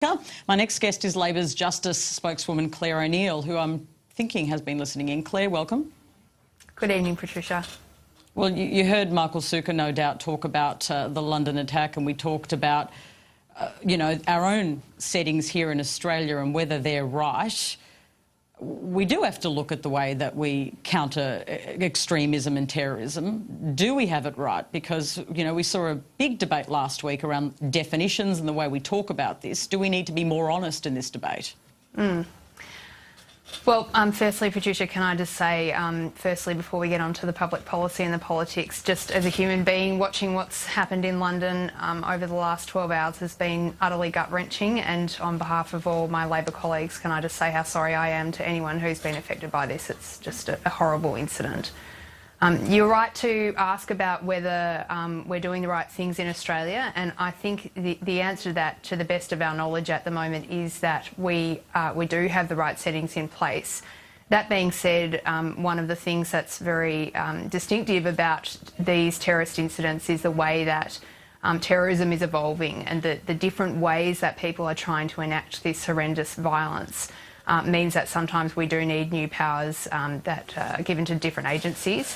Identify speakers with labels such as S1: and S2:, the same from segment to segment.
S1: My next guest is Labor's Justice spokeswoman Claire O'Neill, who I'm thinking has been listening in. Claire, welcome.
S2: Good evening, Patricia.
S1: Well, you heard Michael Sukkar, no doubt, talk about the London attack, and we talked about, our own settings here in Australia and whether they're right. We do have to look at the way that we counter extremism and terrorism. Do we have it right? Because, we saw a big debate last week around definitions and the way we talk about this. Do we need to be more honest in this debate?
S2: Well, firstly, Patricia, can I just say, firstly, before we get on to the public policy and the politics, just as a human being, watching what's happened in London over the last 12 hours has been utterly gut-wrenching, and on behalf of all my Labor colleagues, can I just say how sorry I am to anyone who's been affected by this. It's just a horrible incident. You're right to ask about whether we're doing the right things in Australia, and I think the answer to that, to the best of our knowledge at the moment, is that we do have the right settings in place. That being said, one of the things that's very distinctive about these terrorist incidents is the way that terrorism is evolving, and the different ways that people are trying to enact this horrendous violence. Means that sometimes we do need new powers that are given to different agencies.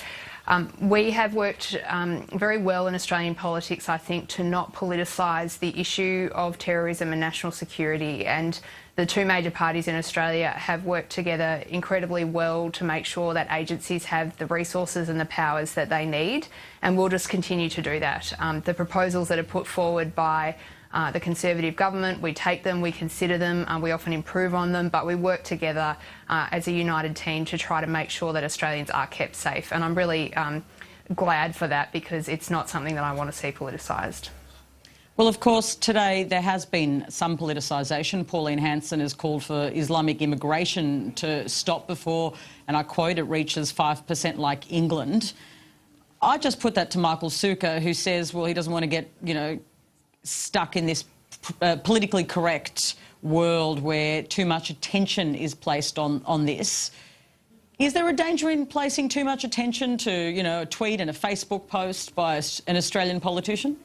S2: We have worked very well in Australian politics, I think, to not politicise the issue of terrorism and national security, and the two major parties in Australia have worked together incredibly well to make sure that agencies have the resources and the powers that they need, and we'll just continue to do that. The proposals that are put forward by the Conservative government, we take them, we consider them, we often improve on them, but we work together as a united team to try to make sure that Australians are kept safe. And I'm really glad for that, because it's not something that I want to see politicised.
S1: Well, of course, today there has been some politicisation. Pauline Hanson has called for Islamic immigration to stop before, and I quote, it reaches 5% like England. I just put that to Michael Sukkar, who says, well, he doesn't want to get, stuck in this politically correct world where too much attention is placed on this. Is there a danger in placing too much attention to, a tweet and a Facebook post by an Australian politician?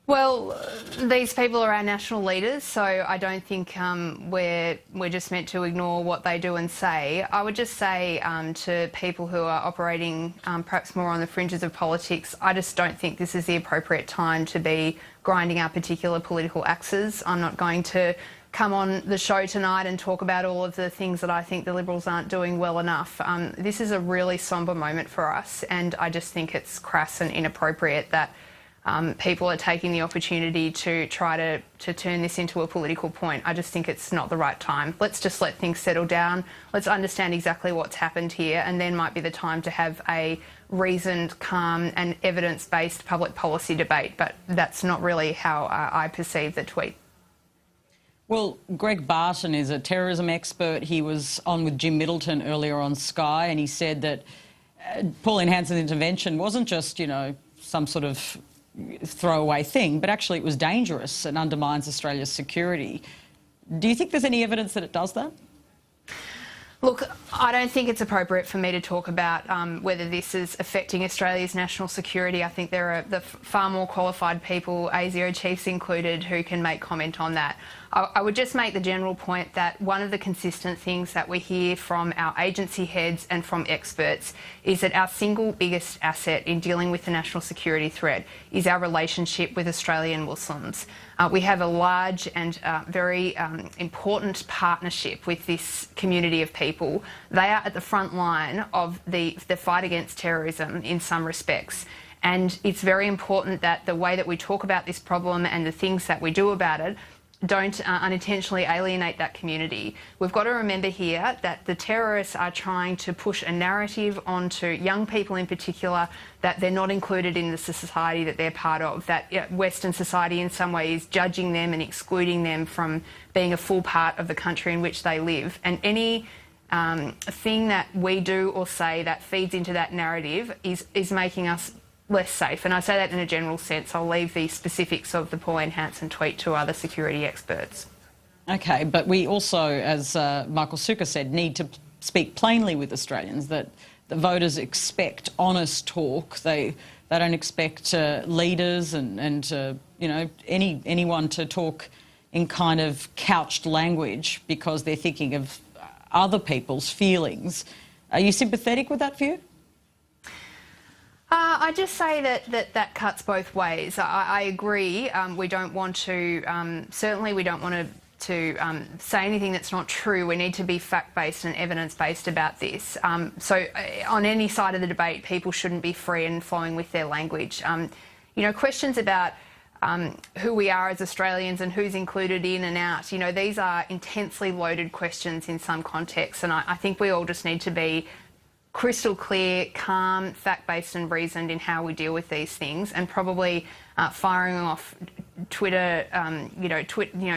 S2: Well, these people are our national leaders, so I don't think we're just meant to ignore what they do and say. I would just say to people who are operating perhaps more on the fringes of politics, I just don't think this is the appropriate time to be grinding our particular political axes. I'm not going to come on the show tonight and talk about all of the things that I think the Liberals aren't doing well enough. This is a really sombre moment for us, and I just think it's crass and inappropriate that people are taking the opportunity to try to turn this into a political point. I just think it's not the right time. Let's just let things settle down. Let's understand exactly what's happened here, and then might be the time to have a reasoned, calm and evidence-based public policy debate. But that's not really how I perceive the tweet.
S1: Well, Greg Barton is a terrorism expert. He was on with Jim Middleton earlier on Sky, and he said that Pauline Hanson's intervention wasn't just, some sort of throwaway thing, but actually it was dangerous and undermines Australia's security. Do you think there's any evidence that it does that?
S2: Look, I don't think it's appropriate for me to talk about whether this is affecting Australia's national security. I think there are far more qualified people, ASIO chiefs included, who can make comment on that. I would just make the general point that one of the consistent things that we hear from our agency heads and from experts is that our single biggest asset in dealing with the national security threat is our relationship with Australian Muslims. We have a large and very important partnership with this community of people. They are at the front line of the fight against terrorism in some respects. And it's very important that the way that we talk about this problem and the things that we do about it don't unintentionally alienate that community. We've got to remember here that the terrorists are trying to push a narrative onto young people in particular that they're not included in the society that they're part of, that Western society in some way is judging them and excluding them from being a full part of the country in which they live. And any thing that we do or say that feeds into that narrative is making us less safe. And I say that in a general sense. I'll leave the specifics of the Pauline Hanson tweet to other security experts.
S1: OK, but we also, as Michael Sukkar said, need to speak plainly with Australians that the voters expect honest talk. They don't expect leaders and you know, anyone to talk in kind of couched language because they're thinking of other people's feelings. Are you sympathetic with that view?
S2: I just say that cuts both ways. I agree. We don't want to, certainly we don't want to say anything that's not true. We need to be fact-based and evidence-based about this. So on any side of the debate, people shouldn't be free and flowing with their language. You know, questions about who we are as Australians and who's included in and out, you know, these are intensely loaded questions in some contexts, and I think we all just need to be crystal clear, calm, fact-based and reasoned in how we deal with these things, and probably firing off Twitter,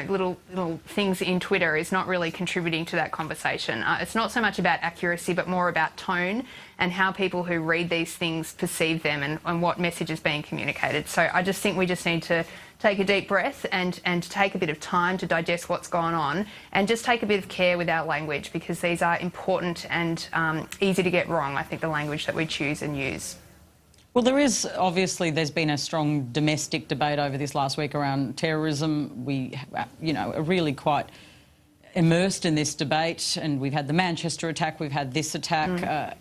S2: little things in Twitter is not really contributing to that conversation. It's not so much about accuracy, but more about tone and how people who read these things perceive them and what message is being communicated. So I just think we just need to take a deep breath and take a bit of time to digest what's going on, and just take a bit of care with our language, because these are important and easy to get wrong, I think, the language that we choose and use.
S1: Well, there's been a strong domestic debate over this last week around terrorism. We, you know, are really quite immersed in this debate, and we've had the Manchester attack, we've had this attack.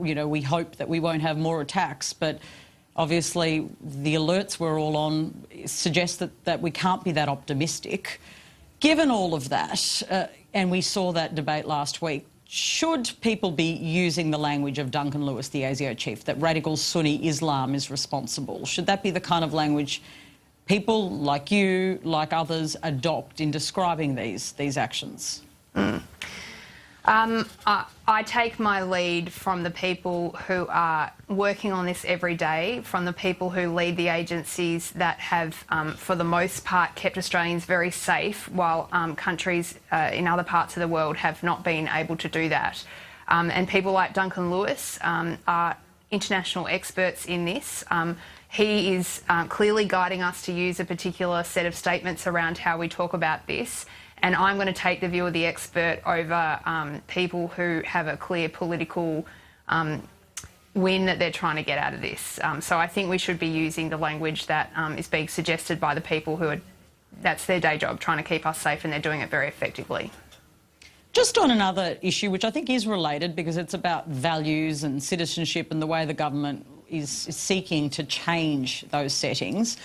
S1: You know, we hope that we won't have more attacks, but obviously the alerts we're all on suggest that we can't be that optimistic. Given all of that, and we saw that debate last week, should people be using the language of Duncan Lewis, the ASIO chief, that radical Sunni Islam is responsible? Should that be the kind of language people like you, like others, adopt in describing these actions?
S2: I take my lead from the people who are working on this every day, from the people who lead the agencies that have, for the most part, kept Australians very safe, while countries in other parts of the world have not been able to do that. And people like Duncan Lewis are international experts in this. He is clearly guiding us to use a particular set of statements around how we talk about this. And I'm going to take the view of the expert over people who have a clear political win that they're trying to get out of this. So I think we should be using the language that is being suggested by the people who that's their day job, trying to keep us safe, and they're doing it very effectively.
S1: Just on another issue, which I think is related, because it's about values and citizenship and the way the government is seeking to change those settings.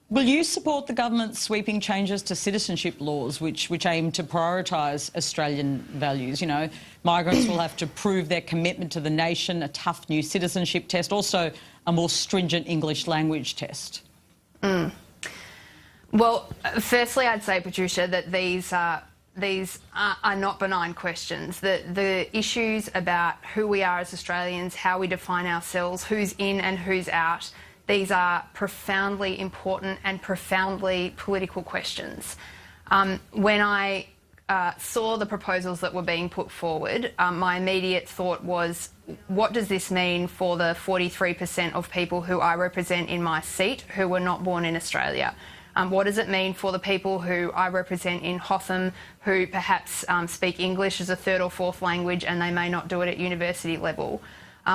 S1: Will you support the government's sweeping changes to citizenship laws which aim to prioritise Australian values? You know, migrants will have to prove their commitment to the nation, a tough new citizenship test, also a more stringent English language test.
S2: Well, firstly, I'd say, Patricia, that these are not benign questions. The issues about who we are as Australians, how we define ourselves, who's in and who's out, these are profoundly important and profoundly political questions. When I saw the proposals that were being put forward, my immediate thought was, what does this mean for the 43% of people who I represent in my seat who were not born in Australia? What does it mean for the people who I represent in Hotham who perhaps speak English as a third or fourth language and they may not do it at university level?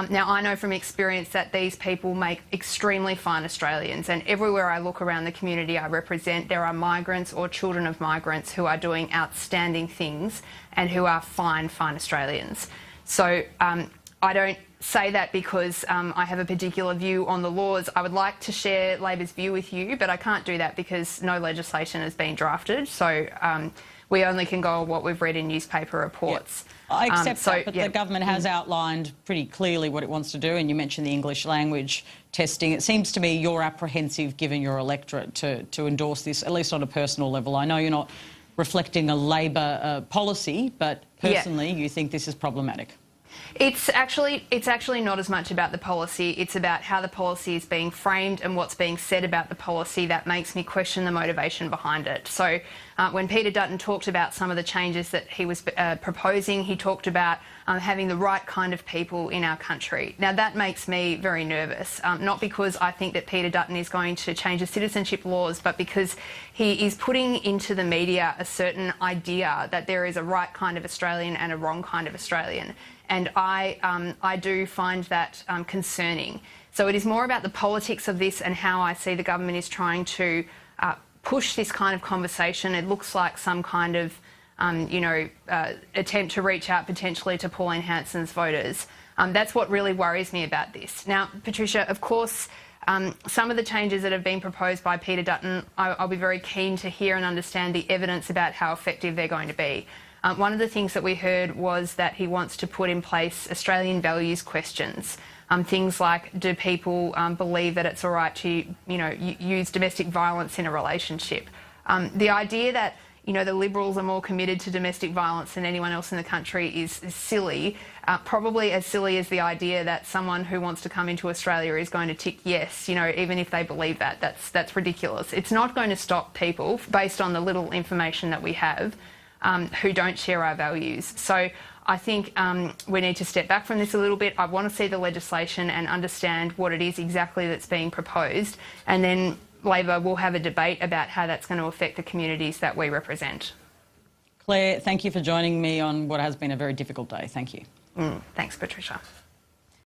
S2: Now, I know from experience that these people make extremely fine Australians, and everywhere I look around the community I represent, there are migrants or children of migrants who are doing outstanding things and who are fine Australians. So I don't say that because I have a particular view on the laws. I would like to share Labor's view with you, but I can't do that because no legislation has been drafted. So we only can go on what we've read in newspaper reports.
S1: Yep. I accept that, but the government has outlined pretty clearly what it wants to do, and you mentioned the English language testing. It seems to me you're apprehensive, given your electorate, to endorse this, at least on a personal level. I know you're not reflecting a Labor policy, but personally you think this is problematic.
S2: It's actually not as much about the policy. It's about how the policy is being framed and what's being said about the policy that makes me question the motivation behind it. So when Peter Dutton talked about some of the changes that he was proposing, he talked about having the right kind of people in our country. Now, that makes me very nervous, not because I think that Peter Dutton is going to change the citizenship laws, but because he is putting into the media a certain idea that there is a right kind of Australian and a wrong kind of Australian. and I do find that concerning. So it is more about the politics of this and how I see the government is trying to push this kind of conversation. It looks like some kind of attempt to reach out potentially to Pauline Hanson's voters. That's what really worries me about this. Now, Patricia, of course, some of the changes that have been proposed by Peter Dutton, I'll be very keen to hear and understand the evidence about how effective they're going to be. One of the things that we heard was that he wants to put in place Australian values questions. Things like, do people believe that it's all right to, use domestic violence in a relationship? The idea that, the Liberals are more committed to domestic violence than anyone else in the country is silly, probably as silly as the idea that someone who wants to come into Australia is going to tick yes, even if they believe that. That's ridiculous. It's not going to stop people, based on the little information that we have, who don't share our values. So I think we need to step back from this a little bit. I want to see the legislation and understand what it is exactly that's being proposed, and then Labor will have a debate about how that's going to affect the communities that we represent.
S1: Claire, thank you for joining me on what has been a very difficult day. Thank you.
S2: Thanks, Patricia.